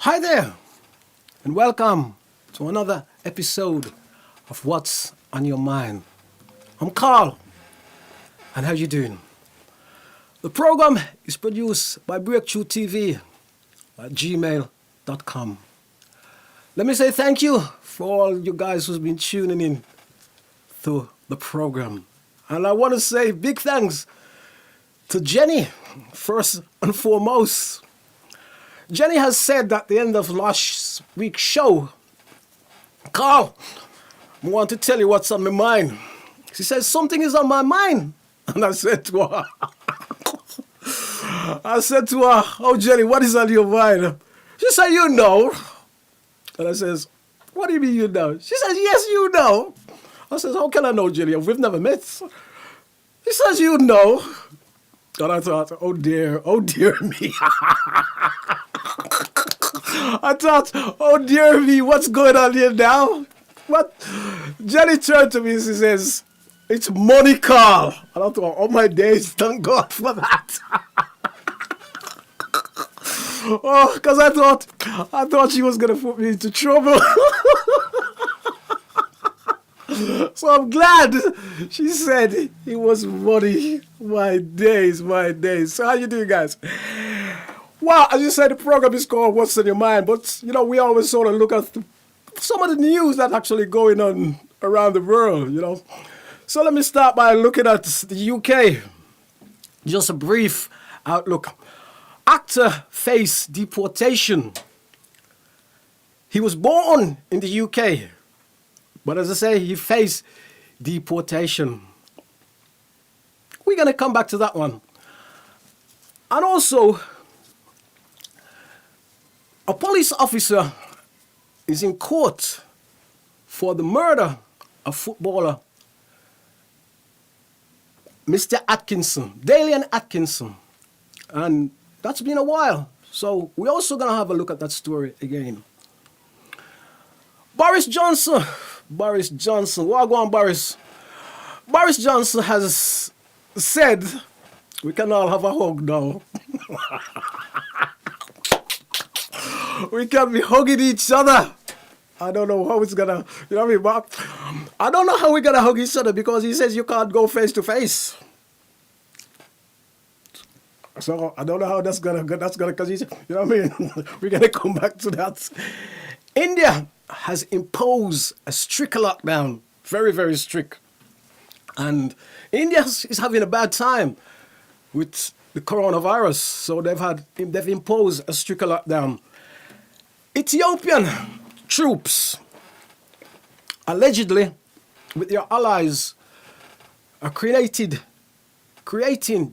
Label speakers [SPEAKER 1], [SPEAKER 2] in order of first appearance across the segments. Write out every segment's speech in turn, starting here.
[SPEAKER 1] Hi there, and welcome to another episode of What's on Your Mind. I'm Carl, and how you doing? The program is produced by Break Tru TV at gmail.com. Let me say thank you for all you guys who's been tuning in to the program. And I want to say big thanks to Jenny, first and foremost. Jenny has said at the end of last week's show, Carl, I want to tell you what's on my mind. She says, something is on my mind. And I said to her, oh, Jenny, what is on your mind? She said, you know. And I says, what do you mean you know? She says, yes, you know. I says, how can I know, Jenny? We've never met. She says, you know. And I thought, oh dear me. I thought, oh dear me, what's going on here now? What? Jenny turned to me and she says, it's money, Carl. And I thought, oh my days, thank God for that. Oh, because I thought she was going to put me into trouble. So I'm glad she said it was money. My days. So how you doing, guys? Well, as you said, the program is called What's on Your Mind. But, you know, we always sort of look at some of the news that's actually going on around the world, you know. So let me start by looking at the UK. Just a brief outlook. Actor faced deportation. He was born in the UK. But as I say, he faced deportation. We're going to come back to that one. And also, a police officer is in court for the murder of footballer Mr. Atkinson, Dalian Atkinson. And that's been a while. So we're also going to have a look at that story again. Boris Johnson, what on Boris? Boris Johnson has said we can all have a hug now. We can be hugging each other. I don't know how it's gonna, you know what I mean? But I don't know how we're gonna hug each other because he says you can't go face to face. So I don't know how that's gonna, because you know what I mean? We're gonna come back to that. India has imposed a strict lockdown, very, very strict. And India is having a bad time with the coronavirus. So they've imposed a strict lockdown. Ethiopian troops, allegedly, with their allies, are creating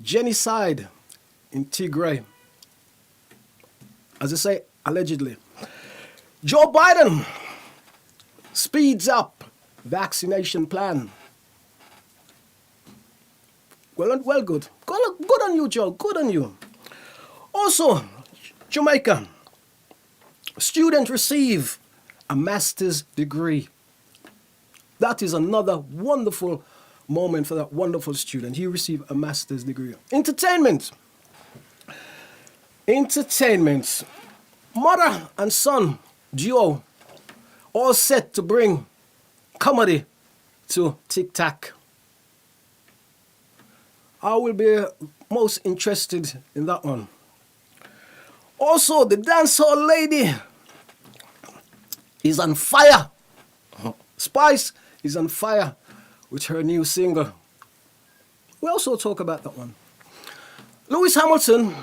[SPEAKER 1] genocide in Tigray. As I say, allegedly. Joe Biden speeds up vaccination plan. Well, good. Good on you, Joe. Good on you. Also, Jamaica. Students receive a master's degree. That is another wonderful moment for that wonderful student. He received a master's degree. Entertainment. Mother and son duo all set to bring comedy to TikTok. I will be most interested in that one. Also, the dancehall lady is on fire. Spice is on fire with her new single. We also talk about that one. Lewis Hamilton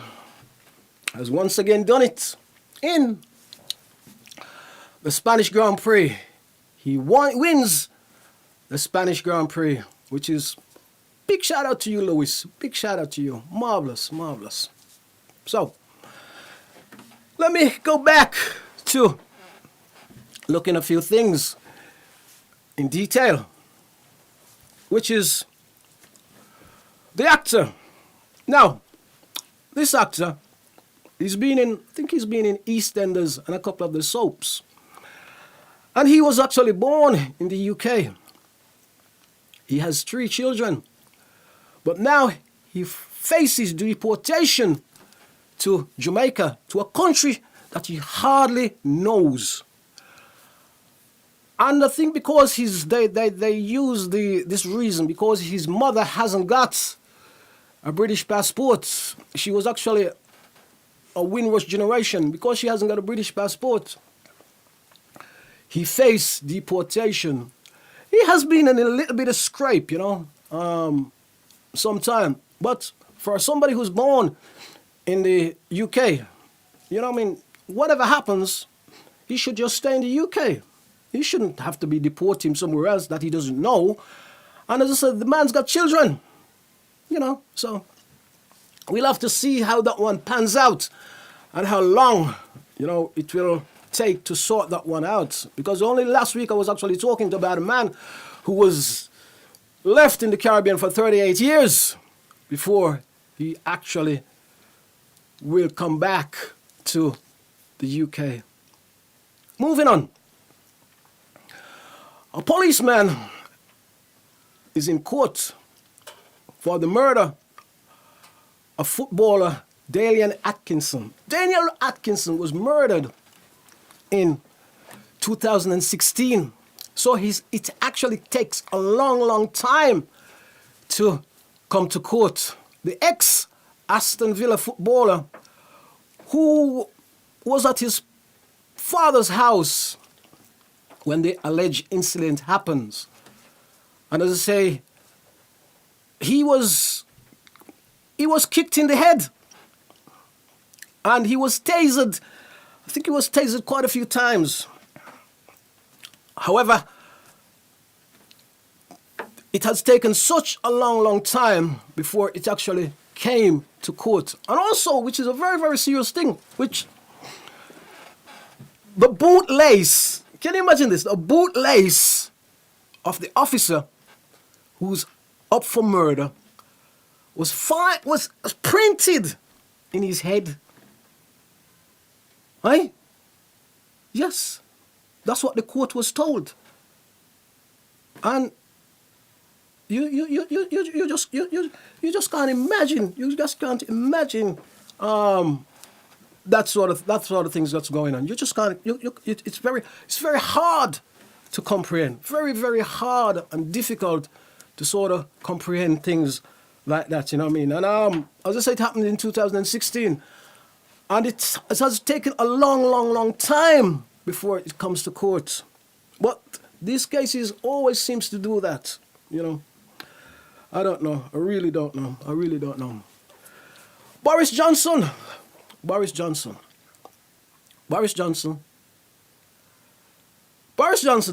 [SPEAKER 1] has once again done it in the Spanish Grand Prix. He wins the Spanish Grand Prix, which is big shout out to you, Lewis. Big shout out to you. Marvelous. So, let me go back to looking at a few things in detail, which is the actor. Now, this actor, I think he's been in EastEnders and a couple of the soaps. And he was actually born in the UK. He has 3 children. But now he faces deportation to Jamaica, to a country that he hardly knows. And I think because they use this reason, because his mother hasn't got a British passport. She was actually a Windrush generation. Because she hasn't got a British passport, he faced deportation. He has been in a little bit of scrape, sometime. But for somebody who's born in the UK, whatever happens, he should just stay in the UK. He shouldn't have to be deported somewhere else that he doesn't know. And as I said, the man's got children, so we'll have to see how that one pans out and how long, it will take to sort that one out. Because only last week I was actually talking about a man who was left in the Caribbean for 38 years before he actually will come back to the UK. Moving on. A policeman is in court for the murder of footballer Daniel Atkinson. Daniel Atkinson was murdered in 2016. So it actually takes a long, long time to come to court. The ex-Aston Villa footballer who was at his father's house when the alleged incident happens. And as I say, he was kicked in the head. And he was tasered. I think he was tasered quite a few times. However, it has taken such a long, long time before it actually came to court. And also, which is a very, very serious thing, which the bootlace, can you imagine this? The bootlace of the officer who's up for murder was printed in his head. Right? Yes, that's what the court was told. And you just can't imagine. You just can't imagine that sort of things that's going on. You just can't. It's very hard to comprehend. Very, very hard and difficult to sort of comprehend things like that. You know what I mean? And as I said, it happened in 2016. And it has taken a long, long, long time before it comes to court. But these cases always seems to do that, I don't know. I really don't know. Boris Johnson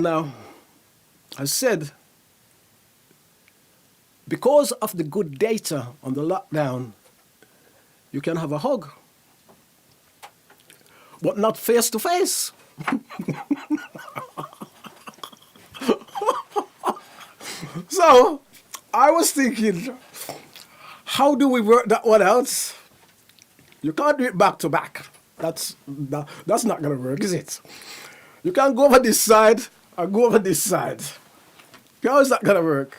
[SPEAKER 1] now has said, because of the good data on the lockdown, you can have a hug, but not face to face. So I was thinking, how do we work that one out? You can't do it back to back. That's not going to work, is it? You can't go over this side and go over this side. How is that going to work?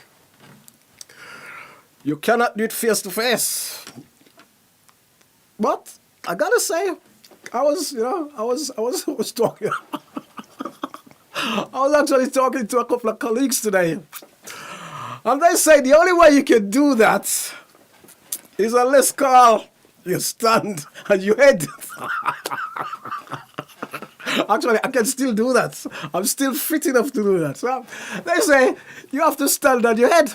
[SPEAKER 1] You cannot do it face to face. But I gotta say, I was talking. I was actually talking to a couple of colleagues today. And they say the only way you can do that is unless, Carl, you stand and you head. Actually, I can still do that. I'm still fit enough to do that. So they say you have to stand on your head.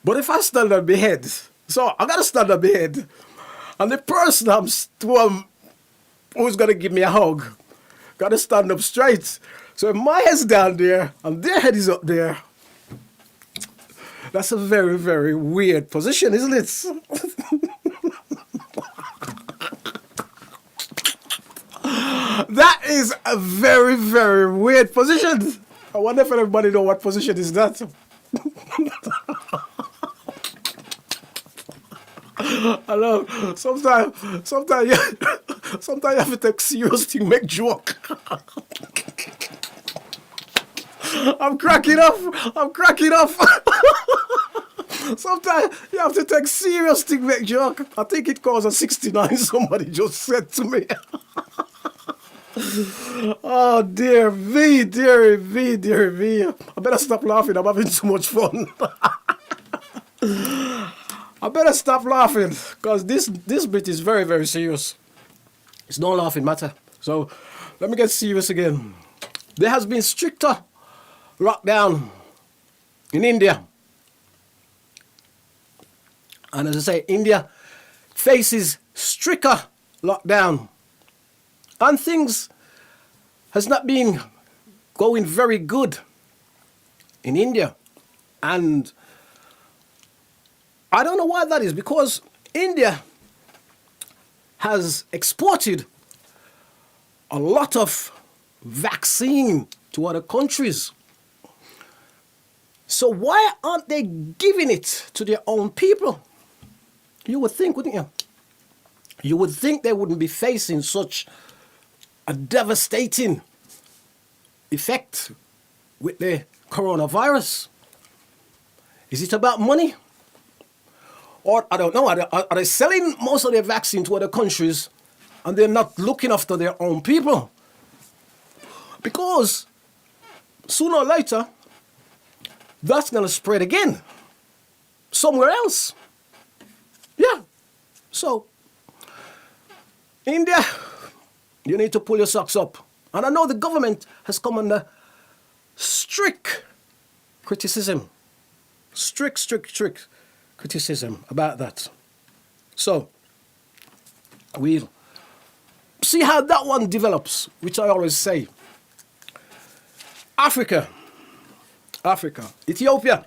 [SPEAKER 1] But if I stand on my head, so I gotta stand on my head, and the person who's gonna give me a hug gotta stand up straight. So if my head's down there and their head is up there, that's a very, very weird position, isn't it? That is a very, very weird position. I wonder if everybody knows what position is that. I know. Sometimes you have to take serious thing, make joke. I'm cracking up. Sometimes you have to take serious thing, make joke. I think it caused a 69, somebody just said to me. Oh, dear me, dear me, dear me. I better stop laughing. I'm having too much fun. I better stop laughing because this bit is very, very serious. It's no laughing matter. So let me get serious again. There has been stricter lockdown in India. And as I say, India faces stricter lockdown. And things has not been going very good in India. And I don't know why that is, because India has exported a lot of vaccine to other countries. So why aren't they giving it to their own people? You would think, wouldn't you? You would think they wouldn't be facing such a devastating effect with the coronavirus. Is it about money? Or, I don't know, are they selling most of their vaccine to other countries and they're not looking after their own people? Because sooner or later, that's going to spread again somewhere else. Yeah. So, India, you need to pull your socks up. And I know the government has come under strict criticism. Strict criticism about that. So, we'll see how that one develops, which I always say. Africa, Ethiopia.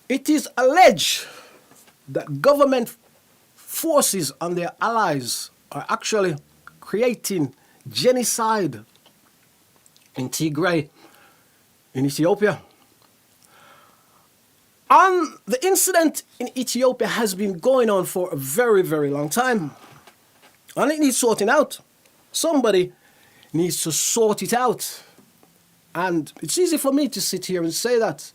[SPEAKER 1] It is alleged that government forces and their allies are actually creating genocide in Tigray, in Ethiopia. And the incident in Ethiopia has been going on for a very, very long time. And it needs sorting out. Somebody needs to sort it out. And it's easy for me to sit here and say that.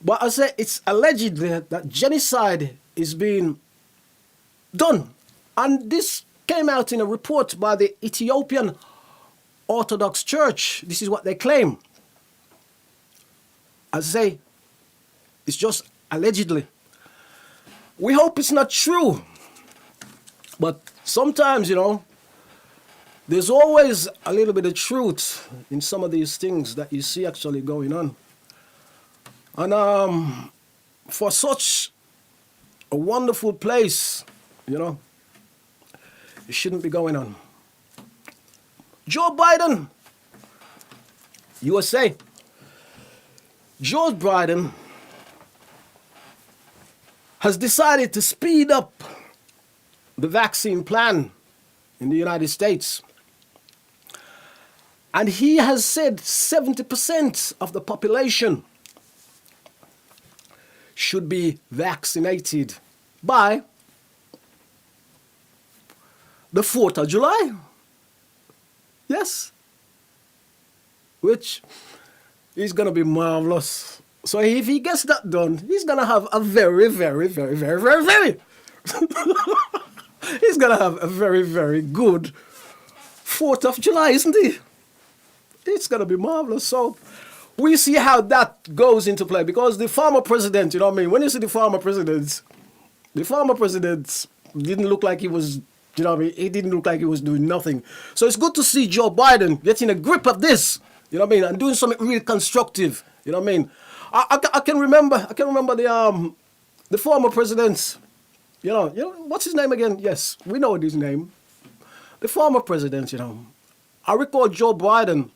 [SPEAKER 1] But I say it's allegedly that genocide is being done. And this came out in a report by the Ethiopian Orthodox Church. This is what they claim. I say, it's just allegedly. We hope it's not true. But sometimes, you know, there's always a little bit of truth in some of these things that you see actually going on. And for such a wonderful place, you know, it shouldn't be going on. Joe Biden, USA. Joe Biden has decided to speed up the vaccine plan in the United States. And he has said 70% of the population should be vaccinated by the 4th of July. Yes. Which is going to be marvelous. So if he gets that done, he's going to have a very, very, very, very, very, very he's going to have a very, very good 4th of July, isn't he? It's going to be marvelous. So we see how that goes into play, because the former president, you know what I mean? When you see the former president didn't look like he was, you know what I mean? He didn't look like he was doing nothing. So it's good to see Joe Biden getting a grip of this, you know what I mean? And doing something really constructive, you know what I mean? I can remember the former president, you know, what's his name again? Yes, we know his name. The former president, you know. I recall Joe Biden.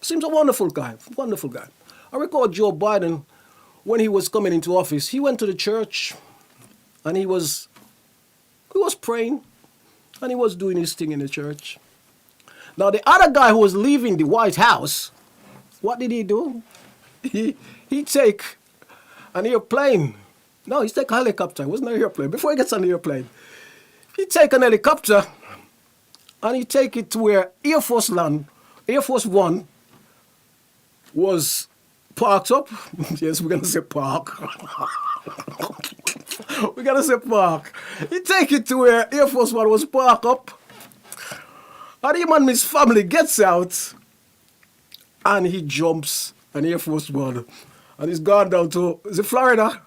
[SPEAKER 1] Seems a wonderful guy, wonderful guy. I recall Joe Biden, when he was coming into office, he went to the church and he was praying and he was doing his thing in the church. Now, the other guy who was leaving the White House, what did he do? He take an airplane. No, he take a helicopter. It wasn't an airplane. Before he gets on the airplane, he take an helicopter and he take it to where Air Force One was parked up. Yes, we're gonna say park. We're gonna say park. He take it to where Air Force One was parked up. And him and his family gets out and he jumps an Air Force One. And he's gone down to, is it Florida?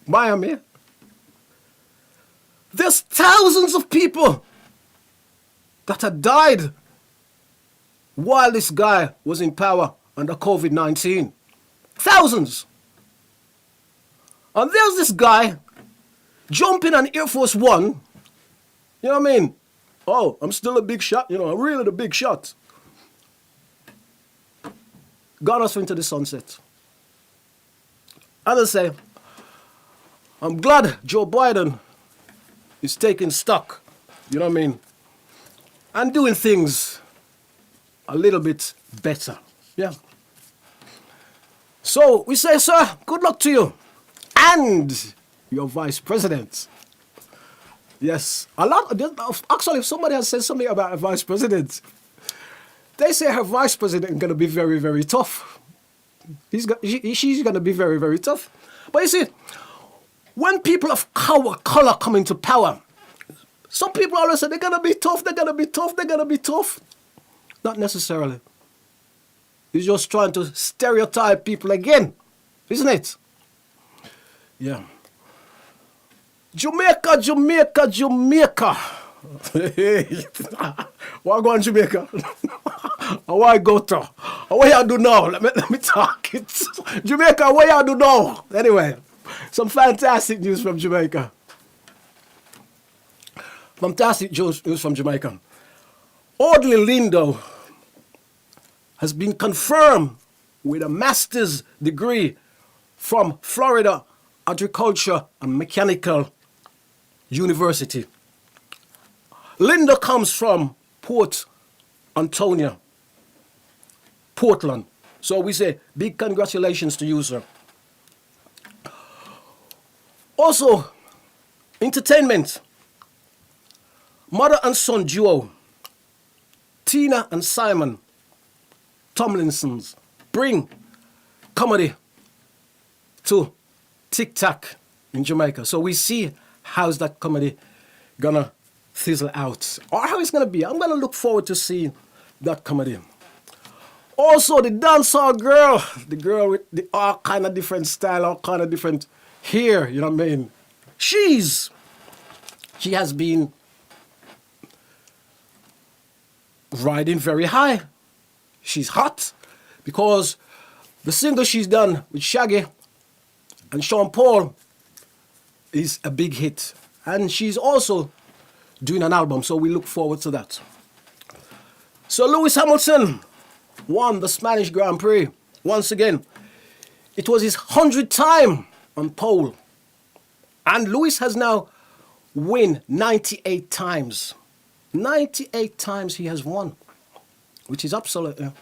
[SPEAKER 1] Miami. There's thousands of people that had died while this guy was in power under COVID-19. Thousands. And there's this guy jumping on Air Force One. You know what I mean? Oh, I'm still a big shot. You know, I'm really the big shot. Gone us into the sunset. As I say, I'm glad Joe Biden is taking stock, you know what I mean, and doing things a little bit better. Yeah. So we say, sir, good luck to you and your vice president. Yes, actually, if somebody has said something about a vice president, they say her vice president is going to be very, very tough. She's going to be very, very tough. But you see, when people of color come into power, some people always say they're going to be tough, they're going to be tough, they're going to be tough. Not necessarily. He's just trying to stereotype people again, isn't it? Yeah. Jamaica, Jamaica, Jamaica. Why go on Jamaica? Why go to? What y'all do now? Let me talk it. Jamaica, what y'all do now? Anyway, some fantastic news from Jamaica. Fantastic news from Jamaica. Audley Lindo has been confirmed with a master's degree from Florida Agriculture and Mechanical University. Linda comes from Port Antonio, Portland. So we say big congratulations to you, sir. Also, entertainment. Mother and son duo, Tina and Simon Tomlinsons, bring comedy to TikTok in Jamaica. So we see how's that comedy gonna fizzle out, or how it's gonna be. I'm gonna look forward to seeing that comedy. Also, the dancehall girl, the girl with the all kind of different style, all kind of different hair, you know what I mean? She has been riding very high. She's hot because the single she's done with Shaggy and Sean Paul is a big hit. And she's also doing an album, so we look forward to that. So Lewis Hamilton won the Spanish Grand Prix once again. It was his 100th time on pole. And Lewis has now won 98 times. 98 times he has won, which is absolutely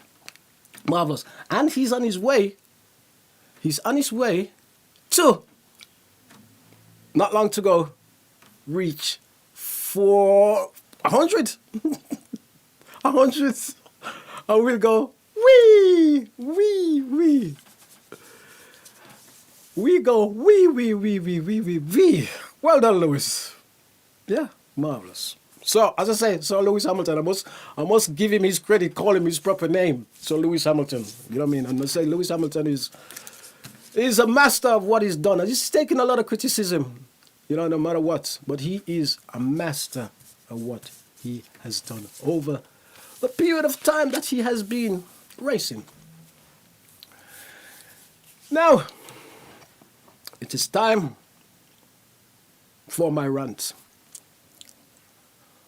[SPEAKER 1] marvelous. And he's on his way to, not long to go, reach for 100. 100. And we'll go, wee. We go, wee. Well done, Lewis. Yeah, marvelous. So, as I say, Sir Lewis Hamilton, I must give him his credit, call him his proper name, Sir Lewis Hamilton. You know what I mean? And I say Lewis Hamilton is a master of what he's done. And he's taken a lot of criticism, you know, no matter what. But he is a master of what he has done over the period of time that he has been racing. Now, it is time for my rant.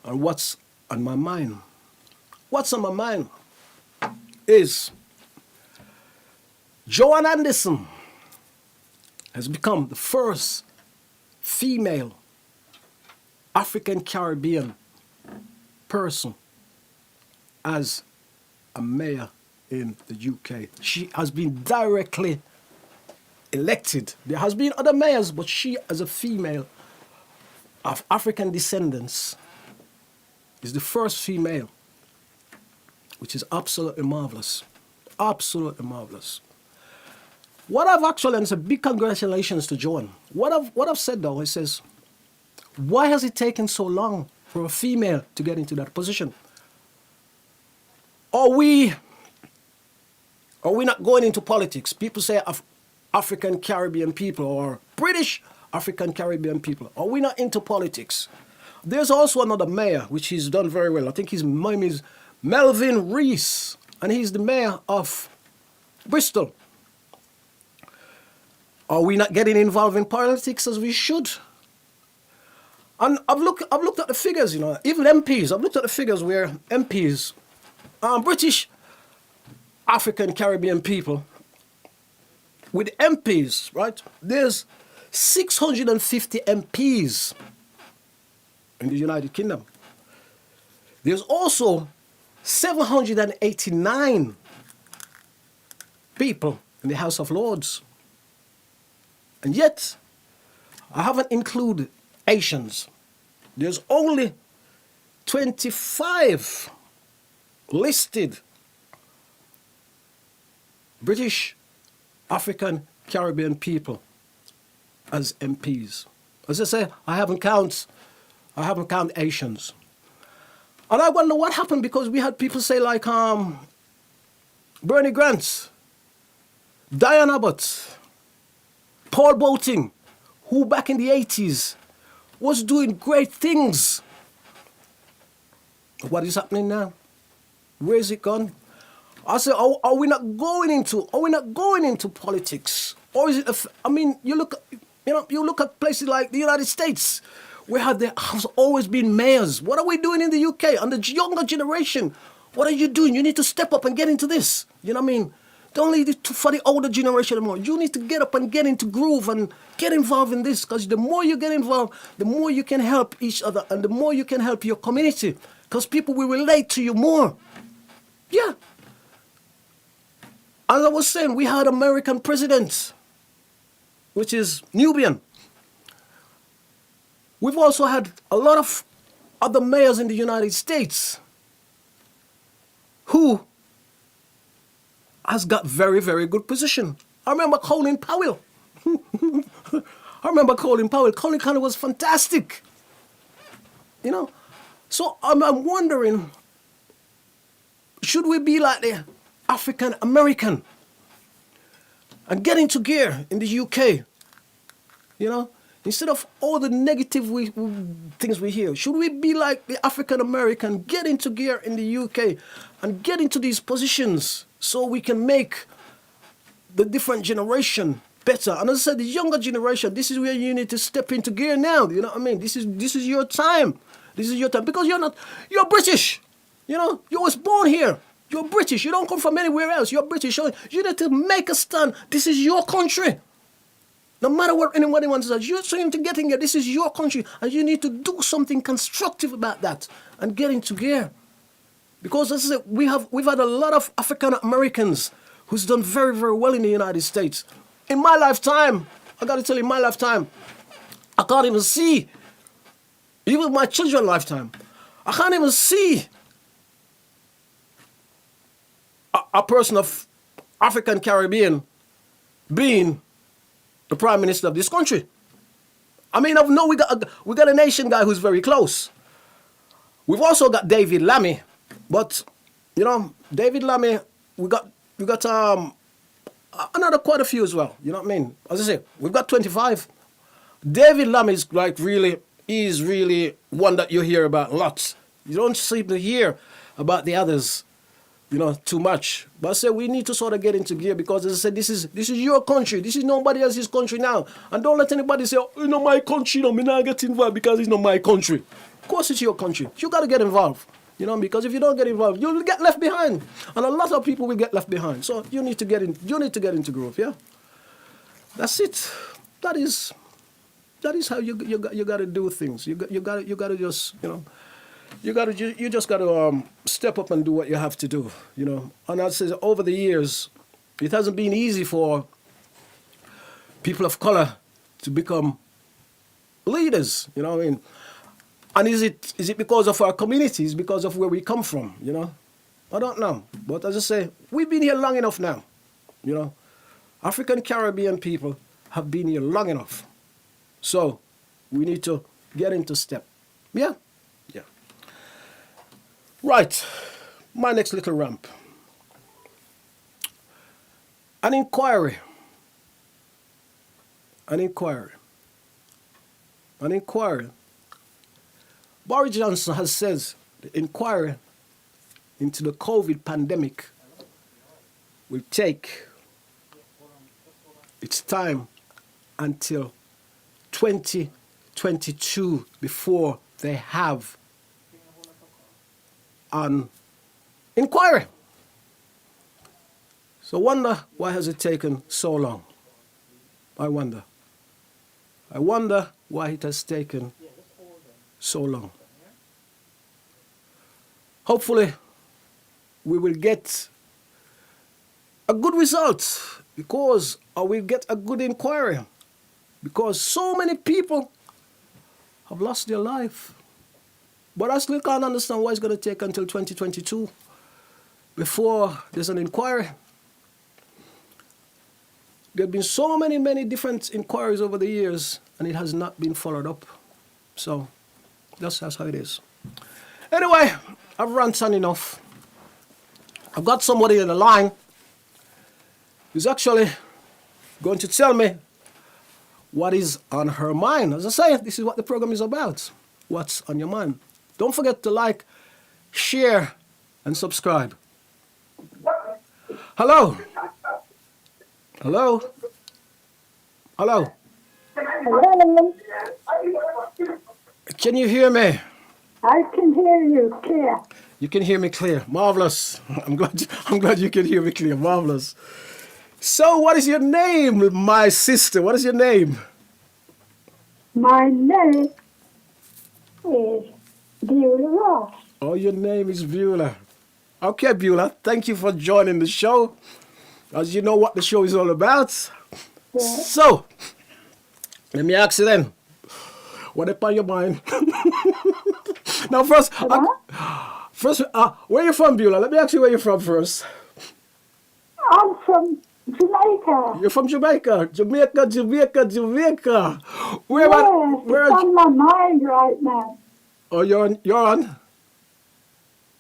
[SPEAKER 1] And what's on my mind? What's on my mind is Joan Anderson has become the first female African Caribbean person as a mayor in the UK. She has been directly elected. There has been other mayors, but she, as a female of African descendants, is the first female, which is absolutely marvelous. Absolutely marvelous. What I've actually, and it's a big congratulations to Joan. What I've said though, it says, why has it taken so long for a female to get into that position? Are we not going into politics? People say African Caribbean people or British African Caribbean people. Are we not into politics? There's also another mayor, which he's done very well. I think his name is Melvin Rees, and he's the mayor of Bristol. Are we not getting involved in politics as we should? And I've looked at the figures, even MPs. I've looked at the figures where MPs, British African Caribbean people, with MPs, right? There's 650 MPs in the United Kingdom. There's also 789 people in the House of Lords. And yet, I haven't included Asians. There's only 25 listed British African Caribbean people as MPs. As I say, I haven't counted Asians. And I wonder what happened, because we had people say like Bernie Grant, Diane Abbott, Paul Boating, who back in the 80s was doing great things. What is happening now? Where is it gone? I say, are we not going into politics? Or is it? You look at places like the United States, where there has always been mayors. What are we doing in the UK? And the younger generation, what are you doing? You need to step up and get into this. You know what I mean? Don't leave it for the older generation anymore. You need to get up and get into groove and get involved in this, because the more you get involved, the more you can help each other and the more you can help your community, because people will relate to you more. Yeah. As I was saying, we had American presidents, which is Nubian. We've also had a lot of other mayors in the United States who has got very, very good position. I remember Colin Powell. Colin Powell was fantastic. So I'm wondering, should we be like the African American and get into gear in the UK? Instead of all the negative things we hear, should we be like the African American, get into gear in the UK and get into these positions so we can make the different generation better? And as I said, the younger generation, this is where you need to step into gear now. You know what I mean? This is your time. This is your time, because you're British. You was born here. You're British. You don't come from anywhere else. You're British. You need to make a stand. This is your country. No matter what anybody wants to say, you're trying to get in here. This is your country, and you need to do something constructive about that and get into gear. Because as I said, we've had a lot of African Americans who's done very, very well in the United States. In my lifetime, I got to tell you, I can't even see, even my children's lifetime, I can't even see a person of African Caribbean being the Prime Minister of this country. I know we got a nation guy who's very close. We've also got David Lammy, but David Lammy, we got another quite a few as well. You know what I mean? As I say, we've got 25. David Lammy is really one that you hear about lots. You don't seem to hear about the others, too much. But I say we need to sort of get into gear, because as I said, this is your country. This is nobody else's country now. And don't let anybody say, my country, me not get involved because it's not my country. Of course it's your country. You got to get involved. Because if you don't get involved, you'll get left behind. And a lot of people will get left behind. So you need to get into groove, yeah? That's it. That is how you got to do things. You got to just, you just got to step up and do what you have to do, And I say over the years, it hasn't been easy for people of color to become leaders, And is it because of our communities, because of where we come from, I don't know. But as I say, we've been here long enough now, African Caribbean people have been here long enough. So we need to get into step. Yeah? Yeah. Right. My next little ramp. An inquiry. An inquiry. An inquiry. Boris Johnson has said the inquiry into the COVID pandemic will take its time until 2022 before they have an inquiry. So wonder why has it taken so long? I wonder. I wonder why it has taken so long. Hopefully, we will get a good result because, or we'll get a good inquiry because so many people have lost their life. But I still can't understand why it's going to take until 2022 before there's an inquiry. There have been so many different inquiries over the years, and it has not been followed up. So that's how it is. Anyway, I've ranted on enough. I've got somebody in the line who's actually going to tell me what is on her mind. As I say, this is what the program is about. What's on your mind? Don't forget to like, share, and subscribe. Hello. Hello. Hello.
[SPEAKER 2] Hello.
[SPEAKER 1] Can you hear me?
[SPEAKER 2] I can hear you clear.
[SPEAKER 1] You can hear me clear. Marvelous. I'm glad you can hear me clear. Marvelous. So, what is your name, my sister? What is your name?
[SPEAKER 2] My name is Beulah Ross.
[SPEAKER 1] Oh, your name is Beulah. Okay, Beulah. Thank you for joining the show. As you know what the show is all about.
[SPEAKER 2] Yes.
[SPEAKER 1] So, let me ask you then. What is on your mind? Now, first, where are you from, Beulah? Let me ask you where you're from first.
[SPEAKER 2] I'm from Jamaica.
[SPEAKER 1] You're from Jamaica. Jamaica. Where
[SPEAKER 2] Yes,
[SPEAKER 1] where
[SPEAKER 2] it's on my mind right now.
[SPEAKER 1] Oh, you're on?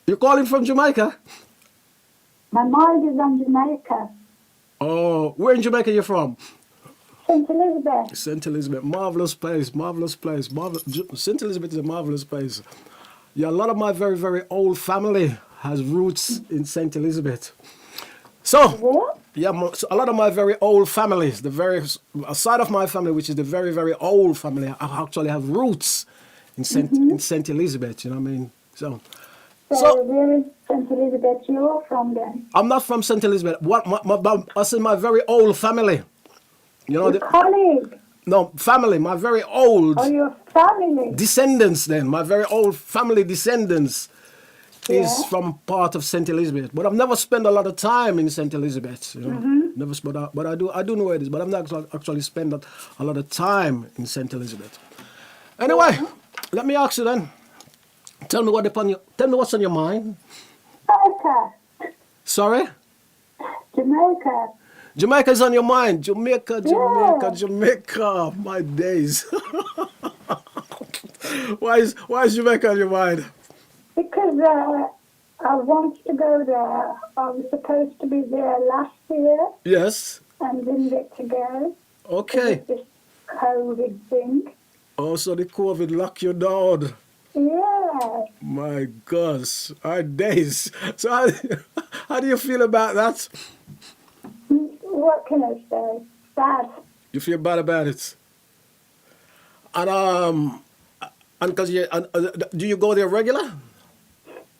[SPEAKER 1] You're calling from Jamaica?
[SPEAKER 2] My mind is on Jamaica.
[SPEAKER 1] Oh, where in Jamaica are you from?
[SPEAKER 2] St. Elizabeth.
[SPEAKER 1] St. Elizabeth. Marvelous place, marvelous place. St. Elizabeth is a marvelous place. Yeah, a lot of my very old family has roots in St. Elizabeth. So, so a lot of my very old families, a side of my family, which is the very old family, I actually have roots in St. Elizabeth, you know what I mean? So
[SPEAKER 2] where is St. Elizabeth you're from then?
[SPEAKER 1] I'm not from St. Elizabeth. I said my very old family. You know,
[SPEAKER 2] Your colleague.
[SPEAKER 1] No, family, my very old.
[SPEAKER 2] Oh, your family.
[SPEAKER 1] Descendants then, my very old family descendants is from part of St. Elizabeth. But I've never spent a lot of time in St. Elizabeth. You know? Never spent, but I do know where it is. But I've not actually spent a lot of time in St. Elizabeth. Anyway, let me ask you then. Tell me what's on your mind.
[SPEAKER 2] Jamaica.
[SPEAKER 1] Sorry?
[SPEAKER 2] Jamaica.
[SPEAKER 1] Jamaica is on your mind. Jamaica. My days. Why is Jamaica on your mind?
[SPEAKER 2] Because I want to go there. I was supposed to be there last year.
[SPEAKER 1] Yes.
[SPEAKER 2] And didn't get to go.
[SPEAKER 1] Okay.
[SPEAKER 2] This COVID thing.
[SPEAKER 1] Oh, so the COVID locked you down.
[SPEAKER 2] Yeah.
[SPEAKER 1] My gosh. Our days. So how do you feel about that?
[SPEAKER 2] What can I say? Bad.
[SPEAKER 1] You feel bad about it? And because do you go there regular?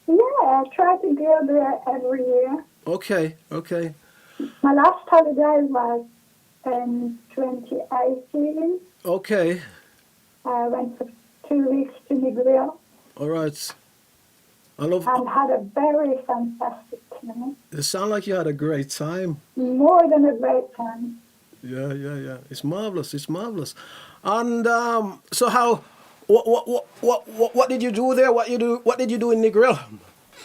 [SPEAKER 2] Yeah, I try to go there every year.
[SPEAKER 1] Okay.
[SPEAKER 2] My last holiday was in 2018.
[SPEAKER 1] Okay.
[SPEAKER 2] I went for 2 weeks to Negril.
[SPEAKER 1] All right.
[SPEAKER 2] And had a very fantastic time.
[SPEAKER 1] It sounds like you had a great time.
[SPEAKER 2] More than a great time.
[SPEAKER 1] Yeah. It's marvelous. And so how? What did you do there? What did you do in Negril?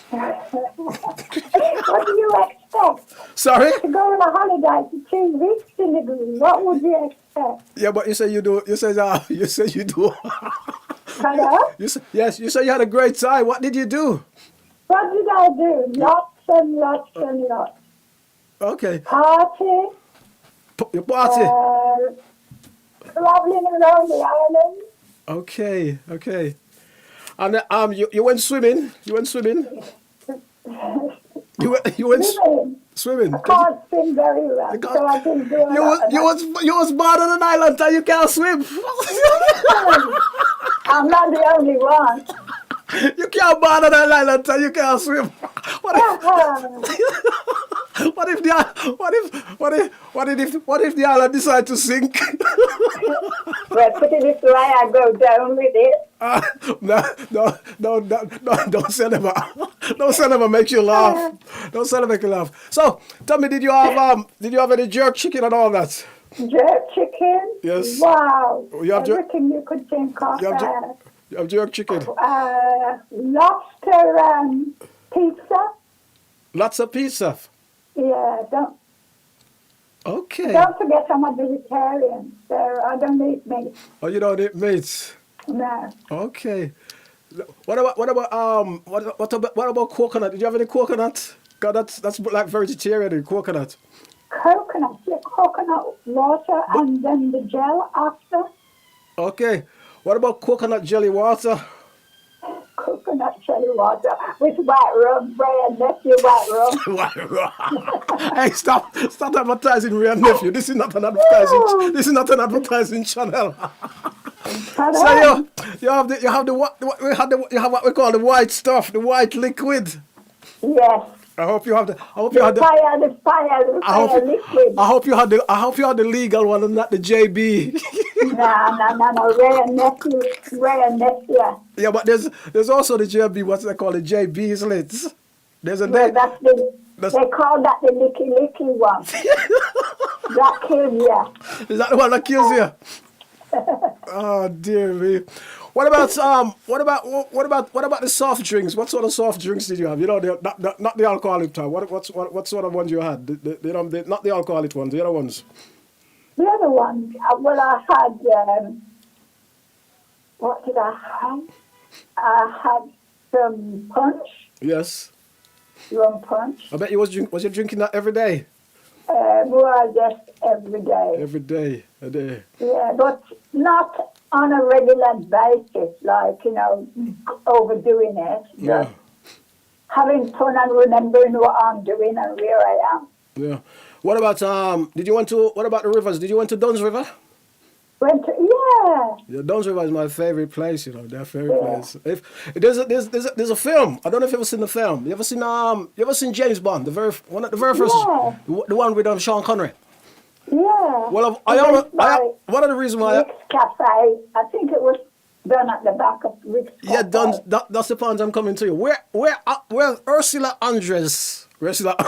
[SPEAKER 2] What do you expect?
[SPEAKER 1] Sorry?
[SPEAKER 2] To go on a holiday for 2 weeks in the green, what would you expect?
[SPEAKER 1] Yeah, but you say you do. You say you do.
[SPEAKER 2] Hello?
[SPEAKER 1] Yes. You say you had a great time. What did you do?
[SPEAKER 2] What did I do? Lots and lots and lots.
[SPEAKER 1] Okay.
[SPEAKER 2] Party,
[SPEAKER 1] Your party.
[SPEAKER 2] traveling around the island.
[SPEAKER 1] Okay. And you went swimming. You went swimming. You went
[SPEAKER 2] Swimming.
[SPEAKER 1] swimming.
[SPEAKER 2] I can't swim very well,
[SPEAKER 1] can't-
[SPEAKER 2] so I didn't do a lot of that.
[SPEAKER 1] You was born on an island and you can't swim.
[SPEAKER 2] I'm not the only one.
[SPEAKER 1] You can't born on an island and you can't swim. What if the island decide to sink?
[SPEAKER 2] Well, put it this way, I go down with it.
[SPEAKER 1] No, don't say never. Don't say never make you laugh. Don't say never make you laugh. So, tell me, did you have any jerk chicken and all that?
[SPEAKER 2] Jerk chicken?
[SPEAKER 1] Yes.
[SPEAKER 2] Wow.
[SPEAKER 1] You have
[SPEAKER 2] Everything you could think of.
[SPEAKER 1] You have jerk chicken.
[SPEAKER 2] Lobster and pizza.
[SPEAKER 1] Lots of pizza.
[SPEAKER 2] Yeah,
[SPEAKER 1] Okay.
[SPEAKER 2] don't forget I'm a vegetarian, so I don't eat meat.
[SPEAKER 1] Oh, you don't eat meat.
[SPEAKER 2] No.
[SPEAKER 1] Okay. What about coconut? Did you have any coconut? God, that's like vegetarian coconut.
[SPEAKER 2] Coconut, yeah, coconut water and then the gel after.
[SPEAKER 1] Okay. What about coconut jelly water?
[SPEAKER 2] Coconut jelly water with white rum, bread, nephew, white rum.
[SPEAKER 1] Hey, stop advertising real nephew. This is not an advertising. This is not an advertising channel. So you have what we call the white stuff, the white liquid.
[SPEAKER 2] Yes.
[SPEAKER 1] I hope you had the
[SPEAKER 2] fire liquid.
[SPEAKER 1] I hope you had the legal one and not the JB.
[SPEAKER 2] No, rare nephew.
[SPEAKER 1] Yeah, but there's also the JB, what's they call the JB, isn't it? There's a
[SPEAKER 2] They call that the licky one. That kills you.
[SPEAKER 1] Is that the one that kills you? Oh dear me. What about the soft drinks? What sort of soft drinks did you have? You know, not the alcoholic type. What sort of ones you had? Not the alcoholic ones. The other ones.
[SPEAKER 2] The other one, well, I had, what did I have? I had some punch.
[SPEAKER 1] Yes.
[SPEAKER 2] Rum punch.
[SPEAKER 1] I bet you was you drinking that every day?
[SPEAKER 2] Well, just every day.
[SPEAKER 1] Every day, a day.
[SPEAKER 2] Yeah, but not on a regular basis, like, overdoing it.
[SPEAKER 1] Yeah.
[SPEAKER 2] Just having fun and remembering what I'm doing and where I am.
[SPEAKER 1] Yeah. What about what about the rivers? Did you went to Dunn's River? Yeah, Dunn's River is my favorite place, their favorite place. If there's a film. I don't know if you've ever seen the film. You ever seen James Bond? The very first, the one with Sean Connery.
[SPEAKER 2] Yeah.
[SPEAKER 1] Well, one of the reasons why
[SPEAKER 2] Rick's Cafe, I think it was done at the back of Rick's Cafe.
[SPEAKER 1] Yeah, that's the point I'm coming to you. Where Ursula Andress.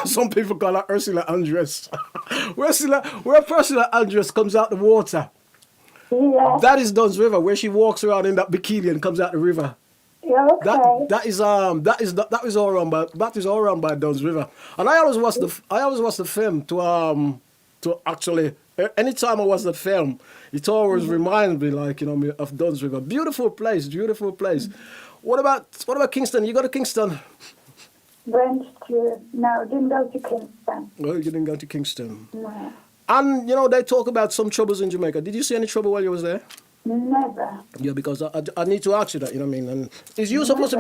[SPEAKER 1] Some people call her Ursula Andress. where Ursula Andress comes out the water.
[SPEAKER 2] Yeah.
[SPEAKER 1] That is Dunn's River, where she walks around in that bikini and comes out the river.
[SPEAKER 2] Yeah, okay.
[SPEAKER 1] That is all around by Dunn's River. And I always watch the film to actually, anytime I watch that film, it always reminds me of Dunn's River. Beautiful place. What about Kingston? You go to Kingston?
[SPEAKER 2] Went to, no, didn't go to Kingston.
[SPEAKER 1] No, you didn't go to Kingston.
[SPEAKER 2] No.
[SPEAKER 1] And, they talk about some troubles in Jamaica. Did you see any trouble while you was there?
[SPEAKER 2] Never.
[SPEAKER 1] Yeah, because I need to ask you that, And is you supposed to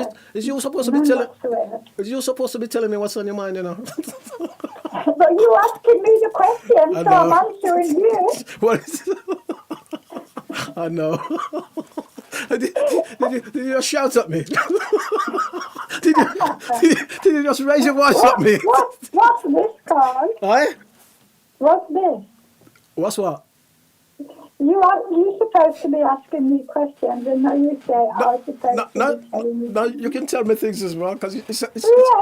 [SPEAKER 1] be telling me what's on your mind,
[SPEAKER 2] But you asking me the question, so I'm answering you.
[SPEAKER 1] I know. Did you just shout at me? did you just raise your voice at me?
[SPEAKER 2] What's this called?
[SPEAKER 1] Aye?
[SPEAKER 2] What's this?
[SPEAKER 1] What's what?
[SPEAKER 2] You're supposed to be asking me questions, and now you say I was supposed to be telling you.
[SPEAKER 1] No, you can tell me things as well, because it's
[SPEAKER 2] yeah,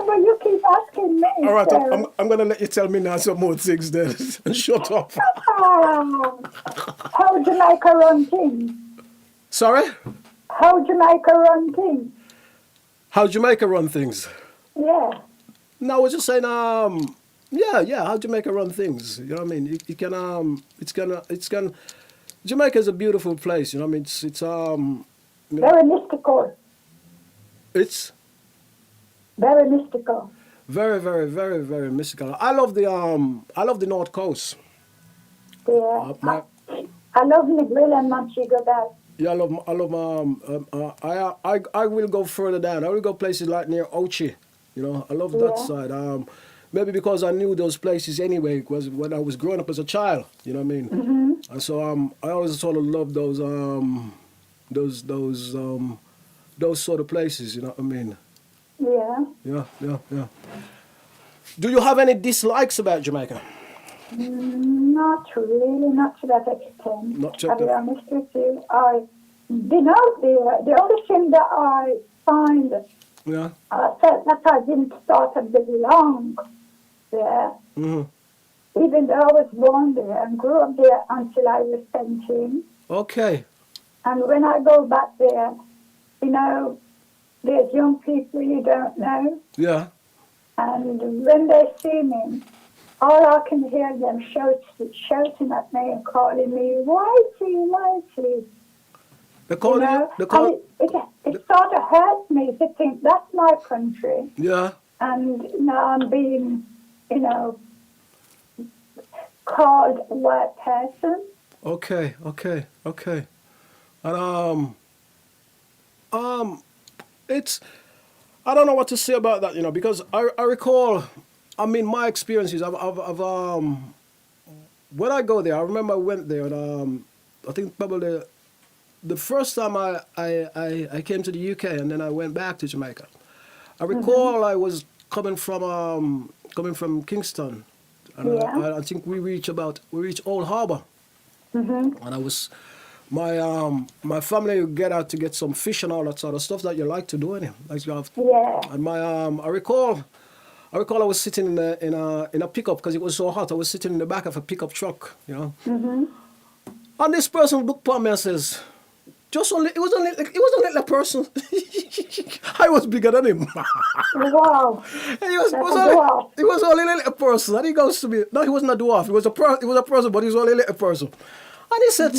[SPEAKER 2] but you keep asking me.
[SPEAKER 1] All right,
[SPEAKER 2] so.
[SPEAKER 1] I'm going to let you tell me now some more things then, and shut up.
[SPEAKER 2] How Jamaica run things?
[SPEAKER 1] Sorry?
[SPEAKER 2] How Jamaica run things?
[SPEAKER 1] How Jamaica run things?
[SPEAKER 2] Yeah.
[SPEAKER 1] No, I was just saying, Yeah, how Jamaica run things. You know what I mean? You can Jamaica is a beautiful place. You know what I mean? You know,
[SPEAKER 2] Very mystical.
[SPEAKER 1] it's
[SPEAKER 2] Very mystical.
[SPEAKER 1] very, very, very, very mystical. I love the North Coast.
[SPEAKER 2] Yeah.
[SPEAKER 1] My
[SPEAKER 2] I love Negril and Montego Bay.
[SPEAKER 1] Yeah, I love I will go further down. I will go places like near Ochi. You know, I love that
[SPEAKER 2] Yeah.
[SPEAKER 1] side. Maybe because I knew those places anyway, was when I was growing up as a child. You know what I mean?
[SPEAKER 2] Mm-hmm.
[SPEAKER 1] And so I always sort of love those those um, those sort of places. You know what I mean?
[SPEAKER 2] Yeah.
[SPEAKER 1] Yeah. Do you have any dislikes about Jamaica?
[SPEAKER 2] Not really, not to that extent.
[SPEAKER 1] Not
[SPEAKER 2] I'll
[SPEAKER 1] checked
[SPEAKER 2] be
[SPEAKER 1] up.
[SPEAKER 2] honest with you. I've been out there. The only thing that I find,
[SPEAKER 1] Yeah.
[SPEAKER 2] I felt that I didn't start to belong there,
[SPEAKER 1] Hmm.
[SPEAKER 2] even though I was born there and grew up there until I was 17.
[SPEAKER 1] Okay.
[SPEAKER 2] And when I go back there, you know, there's young people you don't know,
[SPEAKER 1] Yeah.
[SPEAKER 2] and when they see me, all I can hear them shouting at me and calling me, Whitey, Whitey.
[SPEAKER 1] They
[SPEAKER 2] You
[SPEAKER 1] call you.
[SPEAKER 2] know,
[SPEAKER 1] They
[SPEAKER 2] and
[SPEAKER 1] call.
[SPEAKER 2] it sort of hurts me to think that's my country.
[SPEAKER 1] Yeah.
[SPEAKER 2] And now I'm being, you know, called a white person.
[SPEAKER 1] Okay. And it's I don't know what to say about that, you know, because I recall, I mean, my experiences. When I go there, I remember I went there, and I think probably the first time I came to the UK, and then I went back to Jamaica. I recall I was coming from Kingston, and
[SPEAKER 2] Yeah.
[SPEAKER 1] I think we reached Old Harbour,
[SPEAKER 2] Mm-hmm.
[SPEAKER 1] and I was my family would get out to get some fish and all that sort of stuff that you like to do, anyhow. Like you have,
[SPEAKER 2] Yeah.
[SPEAKER 1] and I recall I was sitting in a pickup because it was so hot. I was sitting in the back of a pickup truck, you know.
[SPEAKER 2] Mm-hmm.
[SPEAKER 1] And this person looked upon me and says, it was only a person. I was bigger than him.
[SPEAKER 2] Wow.
[SPEAKER 1] And
[SPEAKER 2] That's a dwarf.
[SPEAKER 1] he was only a little person. And he goes to me, no, he wasn't a dwarf. He was a person, but he was only a little person. And he said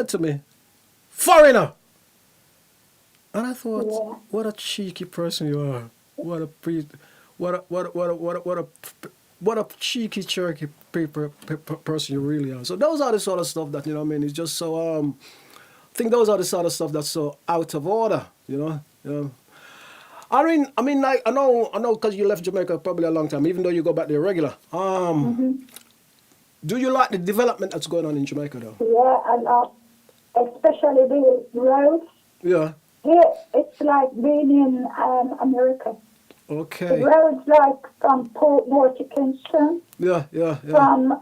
[SPEAKER 1] to me, foreigner. And I thought,
[SPEAKER 2] Yeah.
[SPEAKER 1] what a cheeky person you are. What a cheeky, churky person you really are. So those are the sort of stuff that, you know what I mean, it's just so, I think those are the sort of stuff that's so out of order, you know. Like, I know, because you left Jamaica probably a long time, even though you go back there regular. Do you like the development that's going on in Jamaica, though?
[SPEAKER 2] Yeah, and especially the roads.
[SPEAKER 1] Yeah.
[SPEAKER 2] Here, it's like being in America. The
[SPEAKER 1] Okay.
[SPEAKER 2] roads like from Portmore to Kingston,
[SPEAKER 1] Yeah.
[SPEAKER 2] from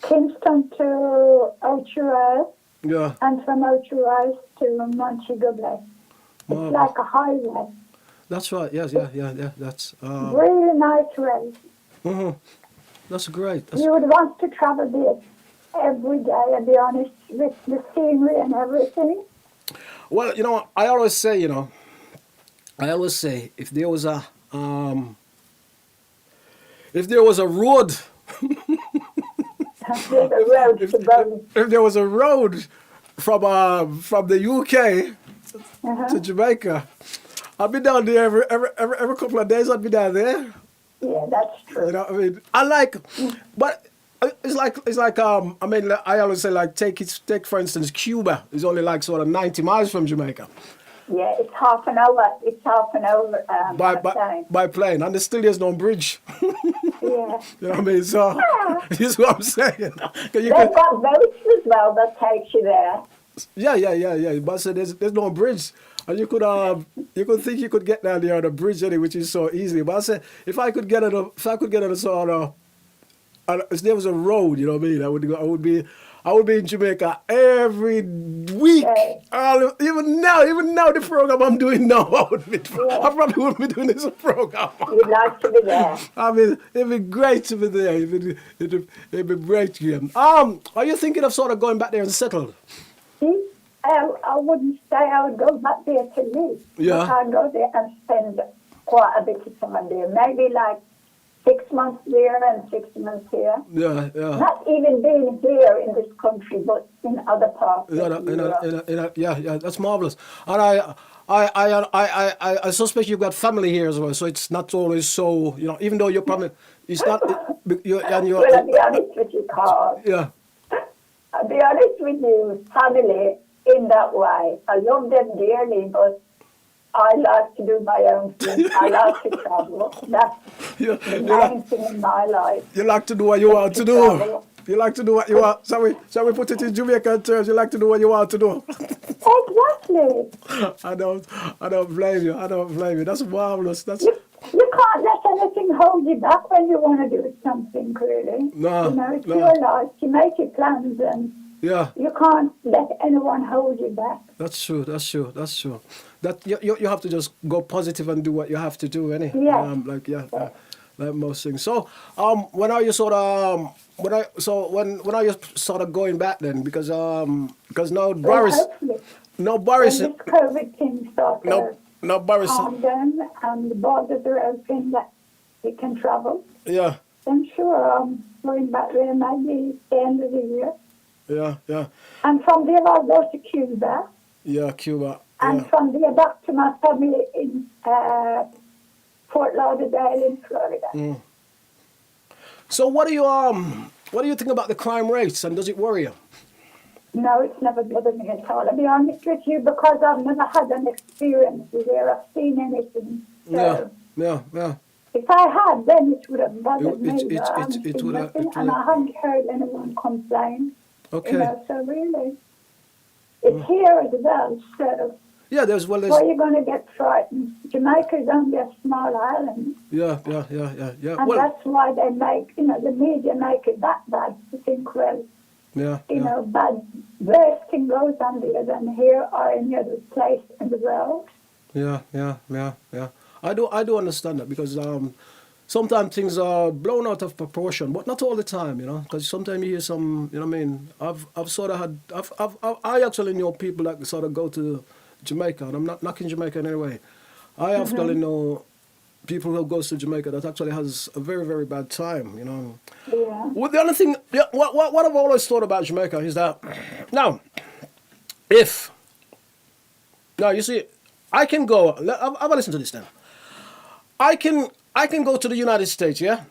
[SPEAKER 2] Kingston to Ocho
[SPEAKER 1] Yeah.
[SPEAKER 2] and from Ocho to Montego Bay. It's
[SPEAKER 1] Marvelous.
[SPEAKER 2] like a highway.
[SPEAKER 1] That's right. Yes. Yeah. That's
[SPEAKER 2] Really nice road.
[SPEAKER 1] that's great.
[SPEAKER 2] You would want to travel there every day, I'll be honest, with the scenery and everything.
[SPEAKER 1] Well, you know, I always say, if there was a road,
[SPEAKER 2] There's a road to go.
[SPEAKER 1] if there was a road from the UK to Jamaica, I'd be down there every couple of days. I'd be down there.
[SPEAKER 2] Yeah, that's true.
[SPEAKER 1] You know what I mean? But it's like I mean, I always say, like, take for instance Cuba is only like sort of 90 miles from Jamaica
[SPEAKER 2] Yeah, it's half an hour. It's half an hour
[SPEAKER 1] by
[SPEAKER 2] time.
[SPEAKER 1] by plane, and there's no bridge.
[SPEAKER 2] Yeah.
[SPEAKER 1] You know what I mean? So this is what I'm saying. 'Cause you
[SPEAKER 2] They've
[SPEAKER 1] can,
[SPEAKER 2] got boats as well that takes you there.
[SPEAKER 1] yeah. But so there's no bridge, and you could think you could get down there on a bridge anyway, which is so easy. But I said if I could get on a sort of, if there was a road, you know what I mean, I would be in Jamaica every week.
[SPEAKER 2] Okay.
[SPEAKER 1] Even now, the program I'm doing now, I probably wouldn't be doing this program.
[SPEAKER 2] You'd like to be there.
[SPEAKER 1] I mean, it'd be great to be there. It'd be great to hear. Are you thinking of sort of going back there and settle?
[SPEAKER 2] See, I wouldn't say I would go back there to live.
[SPEAKER 1] Yeah.
[SPEAKER 2] But I'd go there and spend quite a bit of time there. Maybe like 6 months there and 6 months here.
[SPEAKER 1] Yeah, yeah.
[SPEAKER 2] Not even being here in this country, but in other parts.
[SPEAKER 1] Yeah, that's marvelous. And I suspect you've got family here as well, so it's not always so, even though you're probably, it's not, you're, and you're,
[SPEAKER 2] Well, I'll be honest with you, Carl.
[SPEAKER 1] yeah,
[SPEAKER 2] I'll be honest with you, family in that way. I love them dearly, but I like to do my own thing. I like to travel. That's the main thing in my life.
[SPEAKER 1] you like to do what you want to do.
[SPEAKER 2] Travel.
[SPEAKER 1] You like to do what you want. Shall we put it in Jamaican terms? You like to do what you want to do.
[SPEAKER 2] Exactly.
[SPEAKER 1] I don't blame you. I don't blame you. That's marvelous. That's
[SPEAKER 2] You can't let anything hold you back when you want to do something, really.
[SPEAKER 1] No,
[SPEAKER 2] it's
[SPEAKER 1] no.
[SPEAKER 2] your life. You make your plans and
[SPEAKER 1] yeah.
[SPEAKER 2] you can't let anyone hold you back.
[SPEAKER 1] That's true. That you have to just go positive and do what you have to do, innit?
[SPEAKER 2] Yeah.
[SPEAKER 1] Like most things. So, when are you sort of when are you sort of going back then? Because now Boris,
[SPEAKER 2] When
[SPEAKER 1] Boris,
[SPEAKER 2] this COVID thing starts
[SPEAKER 1] no Boris,
[SPEAKER 2] calm down and the borders are open that you can travel,
[SPEAKER 1] yeah,
[SPEAKER 2] then sure, I'm going back there maybe the end of the year.
[SPEAKER 1] yeah,
[SPEAKER 2] And from there I'll go to Cuba.
[SPEAKER 1] yeah, Cuba,
[SPEAKER 2] And
[SPEAKER 1] yeah.
[SPEAKER 2] from there back to my family in Fort Lauderdale in Florida.
[SPEAKER 1] So what do you think about the crime rates, and does it worry you?
[SPEAKER 2] No, it's never bothered me at all. I'll be honest with you, because I've never had an experience where I've seen anything. So
[SPEAKER 1] Yeah.
[SPEAKER 2] if I had, then it would have bothered
[SPEAKER 1] It-
[SPEAKER 2] me.
[SPEAKER 1] it-
[SPEAKER 2] but
[SPEAKER 1] it-
[SPEAKER 2] I haven't
[SPEAKER 1] it
[SPEAKER 2] seen
[SPEAKER 1] would have-
[SPEAKER 2] nothing,
[SPEAKER 1] it
[SPEAKER 2] and
[SPEAKER 1] would
[SPEAKER 2] I haven't heard anyone complain.
[SPEAKER 1] Okay.
[SPEAKER 2] So really, it's here as well. So
[SPEAKER 1] Yeah,
[SPEAKER 2] why are you going to get frightened? Jamaica is only a small island.
[SPEAKER 1] yeah.
[SPEAKER 2] And
[SPEAKER 1] Well,
[SPEAKER 2] that's why they make, the media make it that bad to think, well,
[SPEAKER 1] yeah.
[SPEAKER 2] bad, worse thing goes on there than here or any other place in the world.
[SPEAKER 1] Yeah. I do understand that, because sometimes things are blown out of proportion, but not all the time, because sometimes you hear some, what I mean, I've sort of had, I actually know people that sort of go to Jamaica, and I'm not knocking Jamaica in any way. I actually know people who goes to Jamaica that actually has a very, very bad time,
[SPEAKER 2] Yeah.
[SPEAKER 1] Well, the other thing, what I've always thought about Jamaica is that, now, you see, I can go, have a listen to this then. I can go to the United States, yeah?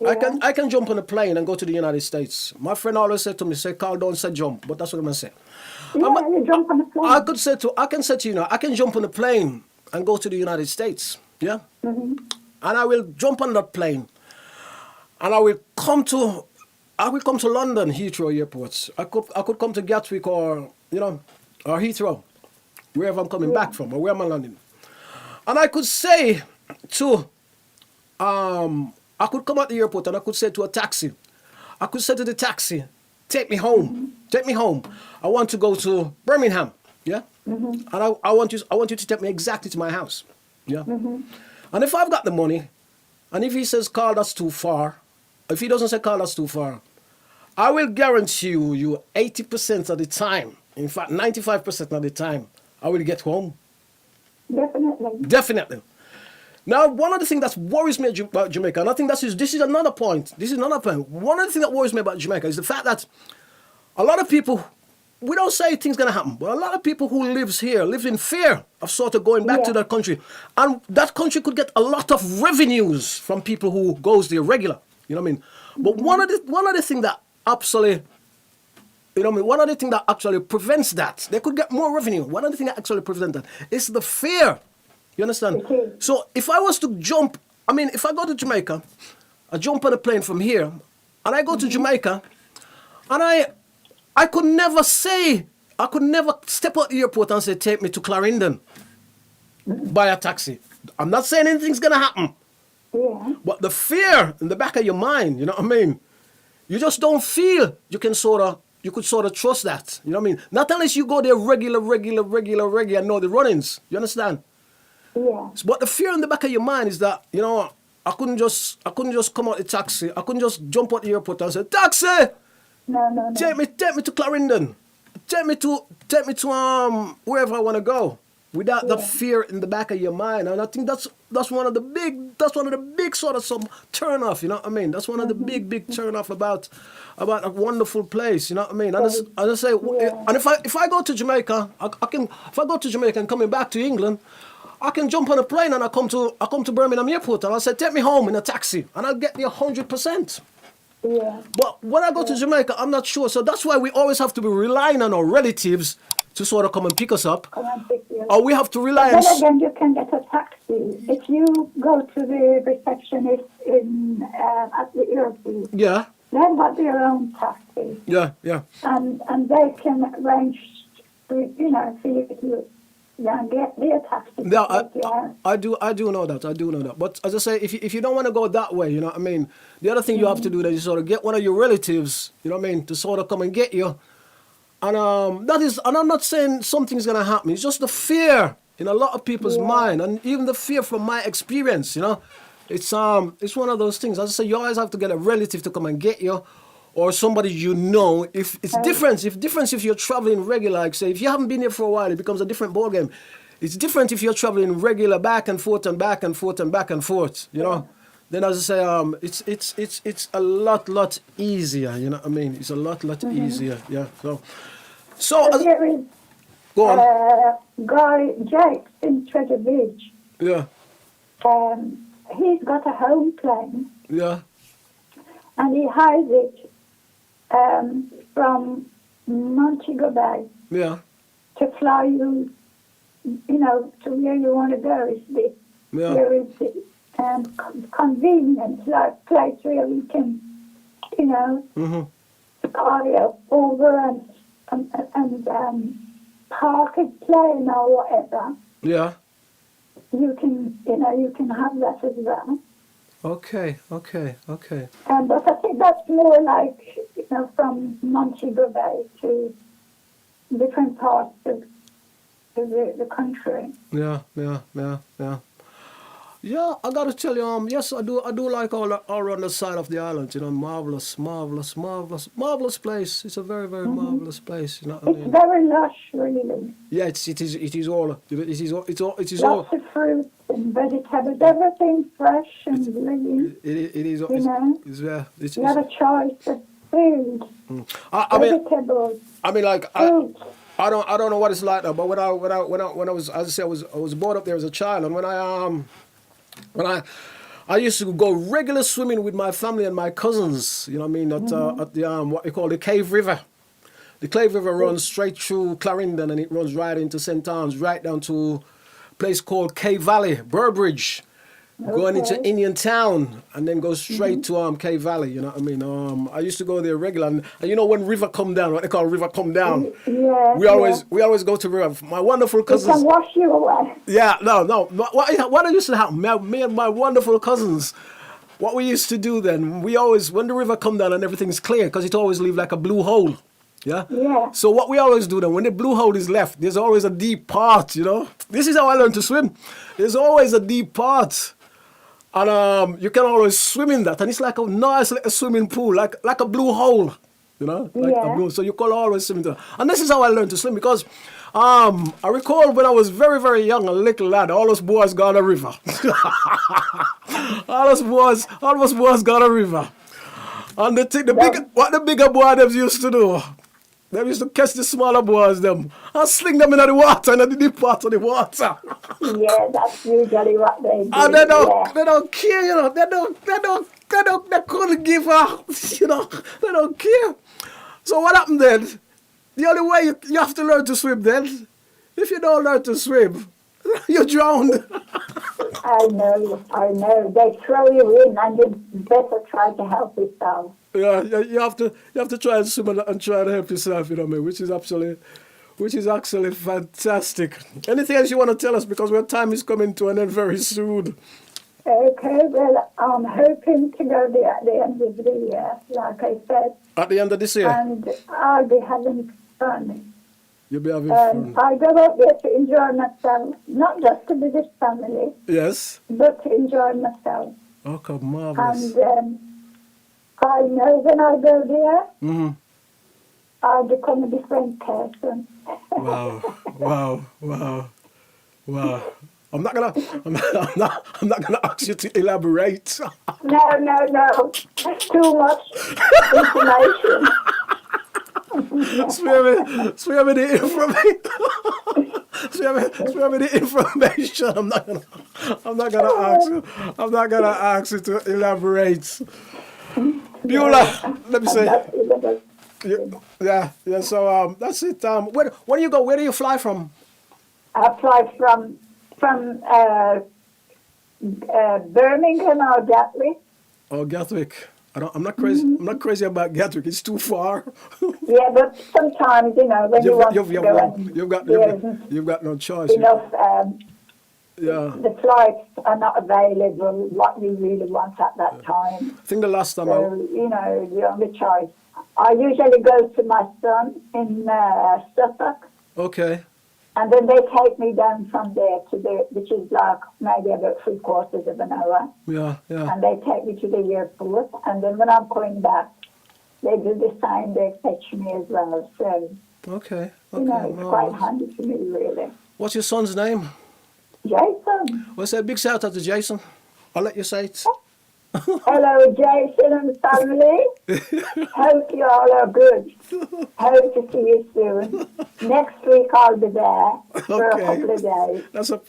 [SPEAKER 1] I can jump on a plane and go to the United States. My friend always said to me, say, Carl, don't say jump, but that's what I'm going to say.
[SPEAKER 2] Yeah, you jump on the plane.
[SPEAKER 1] I can say to you, I can jump on a plane and go to the United States, yeah? And I will jump on that plane, and I will come to London Heathrow Airport. I could come to Gatwick or Heathrow, wherever I'm coming back from or where I'm landing. And I could say to I could come at the airport and I could say to a taxi, I could say to the taxi, take me home. I want to go to Birmingham, yeah? And I want you to take me exactly to my house, yeah? And if I've got the money, and if he says, Carl, that's too far, if he doesn't say, Carl, that's too far, I will guarantee you 80% of the time, in fact, 95% of the time, I will get home. Definitely. Now, one of the things that worries me about Jamaica, and I think this is another point. One of the things that worries me about Jamaica is the fact that a lot of people, we don't say things going to happen, but a lot of people who lives in fear of sort of going back to that country. And that country could get a lot of revenues from people who goes there regular. You know what I mean? But one of the things that actually, one of the things that actually prevents that, they could get more revenue. One of the things that actually prevents that is the fear. You understand? So if I was to jump, if I go to Jamaica, I jump on a plane from here, and I go to Jamaica, and I could never step out the airport and say, take me to Clarendon by a taxi. I'm not saying anything's going to happen.
[SPEAKER 2] Yeah.
[SPEAKER 1] But the fear in the back of your mind, you know what I mean? You just don't feel you could sort of trust that. You know what I mean? Not unless you go there regular, and know the runnings. You understand?
[SPEAKER 2] Yeah.
[SPEAKER 1] But the fear in the back of your mind is that, I couldn't just come out the taxi. I couldn't just jump out the airport and say, taxi!
[SPEAKER 2] No.
[SPEAKER 1] Take me to Clarendon. Take me to wherever I want to go. without that fear in the back of your mind. And I think that's one of the big sort of some turn off, you know what I mean? That's one of the big turn off about a wonderful place, you know what I mean? And I say, and if I go to Jamaica, I can, if I go to Jamaica and coming back to England, I can jump on a plane and I come to Birmingham Airport and I say, take me home in a taxi and I'll get there 100%.
[SPEAKER 2] Yeah.
[SPEAKER 1] But when I go to Jamaica, I'm not sure. So that's why we always have to be relying on our relatives to sort of come and pick us up.
[SPEAKER 2] Come and pick you up.
[SPEAKER 1] Or we have to rely on...
[SPEAKER 2] Then again, you can get a taxi. If you go to the receptionist at the airport,
[SPEAKER 1] Yeah.
[SPEAKER 2] they've got their own taxi.
[SPEAKER 1] Yeah.
[SPEAKER 2] And they can arrange, for you to get their taxi.
[SPEAKER 1] Yeah, I do know that. But as I say, if you don't want to go that way, you know what I mean, the other thing you have to do is sort of get one of your relatives, you know what I mean, to sort of come and get you. And that is, and I'm not saying something's gonna happen. It's just the fear in a lot of people's mind, and even the fear from my experience. You know, it's one of those things. As I say, you always have to get a relative to come and get you, or somebody you know. If it's different, if you're traveling regular, like say, if you haven't been here for a while, it becomes a different ballgame. It's different if you're traveling regular, back and forth and back and forth and back and forth. You know. Then, as I say, it's a lot easier. You know what I mean? It's a lot easier. Yeah. So
[SPEAKER 2] there is
[SPEAKER 1] go on.
[SPEAKER 2] Guy Jakes in Treasure Beach.
[SPEAKER 1] Yeah.
[SPEAKER 2] He's got a home plane.
[SPEAKER 1] Yeah.
[SPEAKER 2] And he hides it from Montego Bay.
[SPEAKER 1] Yeah.
[SPEAKER 2] To fly you, to where you want to go. There is the convenient place where you can, fly over and park a plane or whatever.
[SPEAKER 1] Yeah.
[SPEAKER 2] You can have that as well.
[SPEAKER 1] Okay.
[SPEAKER 2] But I think that's more like, from Montego Bay to different parts of the country.
[SPEAKER 1] Yeah. Yeah, I gotta tell you, yes, I do like all around the side of the island, marvelous place. It's a very, very marvelous place, you know what I mean?
[SPEAKER 2] It's very lush, really.
[SPEAKER 1] Yeah, it is all.
[SPEAKER 2] Lots of fruits and vegetables, everything fresh and living.
[SPEAKER 1] It is.
[SPEAKER 2] You have a choice of food, vegetables.
[SPEAKER 1] I mean, like
[SPEAKER 2] fruits.
[SPEAKER 1] I don't know what it's like now, but when I was, as I said, I was brought up there as a child, and when I used to go regular swimming with my family and my cousins, you know what I mean, at the what they call the Cave River. The Cave River runs straight through Clarendon and it runs right into St. Anne's, right down to a place called Cave Valley, Burbridge, going into Indian Town and then go straight to Cave Valley, you know what I mean. I used to go there regular, and when river come down, what they call river come down, we always go to river. My wonderful cousins.
[SPEAKER 2] It can wash you away.
[SPEAKER 1] Yeah, no. What used to happen, me and my wonderful cousins, what we used to do then, we always, when the river come down and everything's clear, because it always leave like a blue hole. Yeah? So what we always do then, when the blue hole is left, there's always a deep part, This is how I learned to swim. There's always a deep part. And you can always swim in that. And it's like a nice little swimming pool, like a blue hole, a blue. So you can always swim in that. And this is how I learned to swim, because I recall when I was very, very young, a little lad, all those boys got a river. all those boys got a river. And what the bigger boy them used to do, they used to catch the smaller boys them and sling them into the water, in the deep part of the water.
[SPEAKER 2] Yeah, that's usually what they do.
[SPEAKER 1] And they don't care, they couldn't give up, they don't care. So what happened then? The only way you have to learn to swim then, if you don't learn to swim, you're drowned.
[SPEAKER 2] I know. They throw you in and you better try to help yourself.
[SPEAKER 1] Yeah, you have to try and swim and try to help yourself, which is actually fantastic. Anything else you want to tell us, because our time is coming to an end very soon?
[SPEAKER 2] Okay, well, I'm hoping to go there at the end of the year, like I said.
[SPEAKER 1] At the end of this year?
[SPEAKER 2] And I'll be having fun.
[SPEAKER 1] You'll be having fun.
[SPEAKER 2] I go up there to enjoy myself, not just to visit family.
[SPEAKER 1] Yes.
[SPEAKER 2] But to enjoy myself.
[SPEAKER 1] Okay, marvelous.
[SPEAKER 2] And I know when I go there, I'll become a different person.
[SPEAKER 1] Wow. Wow. I'm not gonna I'm not gonna ask you to elaborate.
[SPEAKER 2] No. That's too much information.
[SPEAKER 1] Spare me the information. Spare me the information. I'm not gonna ask you to elaborate. Beulah, let me say. Yeah. So that's it. Where do you go? Where do you fly from?
[SPEAKER 2] I fly from Birmingham or Gatwick.
[SPEAKER 1] Oh, Gatwick. I'm not crazy. I'm not crazy about Gatwick. It's too far.
[SPEAKER 2] Yeah, but sometimes when you want to go and
[SPEAKER 1] you've got no choice.
[SPEAKER 2] enough.
[SPEAKER 1] Yeah.
[SPEAKER 2] The flights are not available. What you really want at that time.
[SPEAKER 1] I think the last time
[SPEAKER 2] So the only choice. I usually go to my son in Suffolk.
[SPEAKER 1] Okay.
[SPEAKER 2] And then they take me down from there which is like maybe about 3/4 of an hour.
[SPEAKER 1] Yeah.
[SPEAKER 2] And they take me to the airport. And then when I'm going back, they do the same. They fetch me as well. So,
[SPEAKER 1] Okay.
[SPEAKER 2] it's quite handy for me, really.
[SPEAKER 1] What's your son's name?
[SPEAKER 2] Jason.
[SPEAKER 1] Well, say a big shout out to Jason. I'll let you say it.
[SPEAKER 2] Hello, Jason and family. Hope you all are good. Hope to see you soon. Next week I'll be there for a couple of days.
[SPEAKER 1] That's a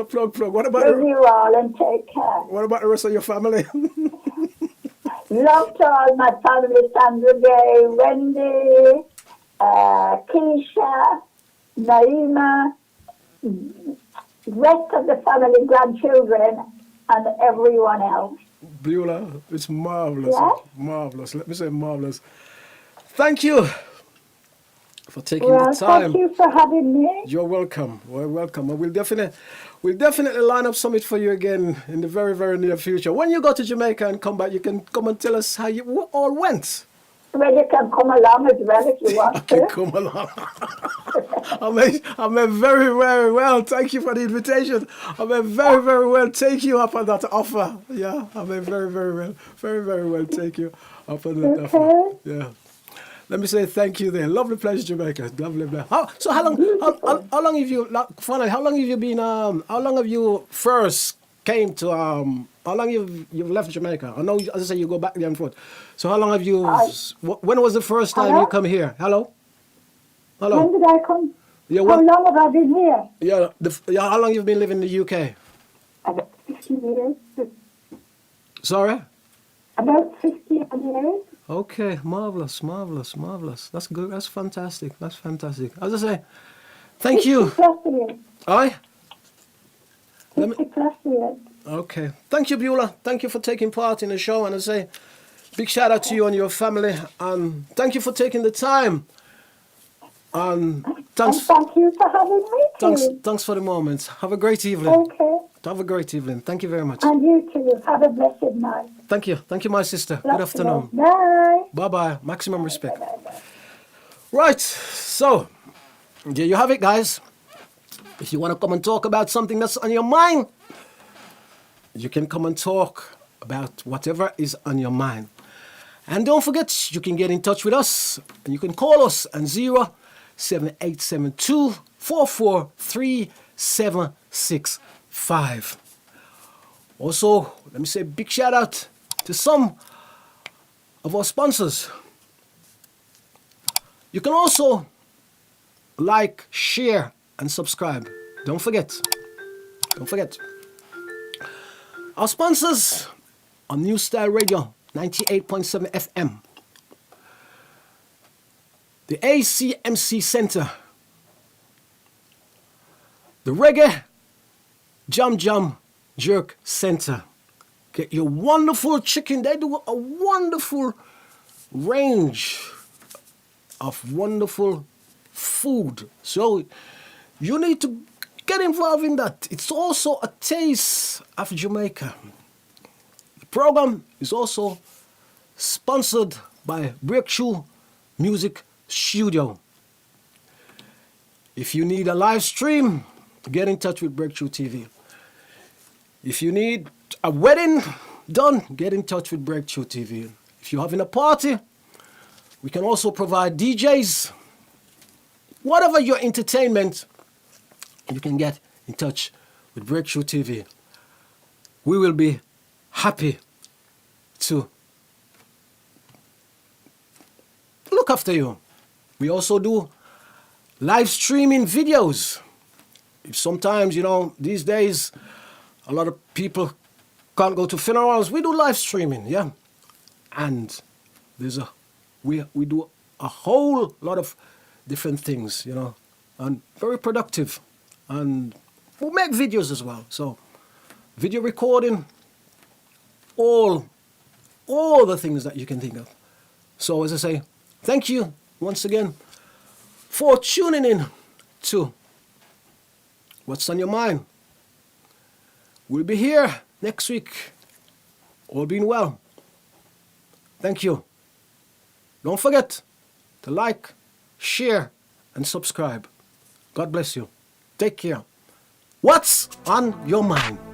[SPEAKER 1] plug. What about
[SPEAKER 2] Love you all and take care.
[SPEAKER 1] What about the rest of your family?
[SPEAKER 2] Love to all my family: Sandra Gay, Wendy, Keisha, Naima, rest of the family, grandchildren, and everyone else.
[SPEAKER 1] Beulah, it's marvelous.
[SPEAKER 2] Yeah?
[SPEAKER 1] Marvelous. Let me say marvelous. Thank you for taking the time.
[SPEAKER 2] Thank you for having me.
[SPEAKER 1] You're welcome. We're welcome. And we'll definitely line up summit for you again in the very, very near future. When you go to Jamaica and come back, you can come and tell us how you all went.
[SPEAKER 2] Well, you can come along as well if you want
[SPEAKER 1] I can come along. I may very, very well. Thank you for the invitation. I may very, very well take you up on that offer. Yeah, I may very, very well take you up on that offer. Yeah. Let me say thank you there. Lovely place, Jamaica. Lovely place. How long have you? Finally, how long have you been? How long have you first came to? How long you've left Jamaica? I know, as I say, you go back there and forth. So how long have you? When was the first time you come here? Hello.
[SPEAKER 2] When did I come?
[SPEAKER 1] Yeah.
[SPEAKER 2] How long have I been here?
[SPEAKER 1] Yeah. How long you've been living in the UK?
[SPEAKER 2] About 50 years.
[SPEAKER 1] Sorry.
[SPEAKER 2] About 50 years.
[SPEAKER 1] Okay, marvelous. That's good. That's fantastic. As I say, thank you.
[SPEAKER 2] 50 plus years.
[SPEAKER 1] Aye.
[SPEAKER 2] 50 plus years.
[SPEAKER 1] Okay. Thank you, Beulah. Thank you for taking part in the show. And I say, big shout out to you and your family. And thank you for taking the time. And thanks.
[SPEAKER 2] And thank you for having me.
[SPEAKER 1] Thanks for the moment. Have a great evening.
[SPEAKER 2] Okay.
[SPEAKER 1] Have a great evening. Thank you very much.
[SPEAKER 2] And you too. Have a blessed night.
[SPEAKER 1] Thank you, my sister. Good afternoon.
[SPEAKER 2] Bye.
[SPEAKER 1] Bye. Maximum respect. Right. So, there you have it, guys. If you want to come and talk about something that's on your mind, you can come and talk about whatever is on your mind. And don't forget, you can get in touch with us. And you can call us on 07872 443-765. Also, let me say a big shout out to some of our sponsors. You can also like, share, and subscribe. Don't forget. Our sponsors on New Style Radio 98.7 FM. The ACMC Center. The Reggae Jam Jerk Center. Get your wonderful chicken. They do a wonderful range of wonderful food. So you need to get involved in that. It's also a taste of Jamaica. The program is also sponsored by Break Tru Music Studio. If you need a live stream, get in touch with Break Tru TV. If you need a wedding done, get in touch with Break Tru TV. If you're having a party, we can also provide DJs. Whatever your entertainment, you can get in touch with Break Tru TV. We will be happy to look after you. We also do live streaming videos. If sometimes, these days, a lot of people can't go to funerals, we do live streaming, yeah. And we do a whole lot of different things, and very productive. And we make videos as well. So video recording, all the things that you can think of. So as I say, thank you once again for tuning in to What's on Your Mind. We'll be here next week, all being well. Thank you. Don't forget to like, share, and subscribe. God bless you. Take care. What's on your mind?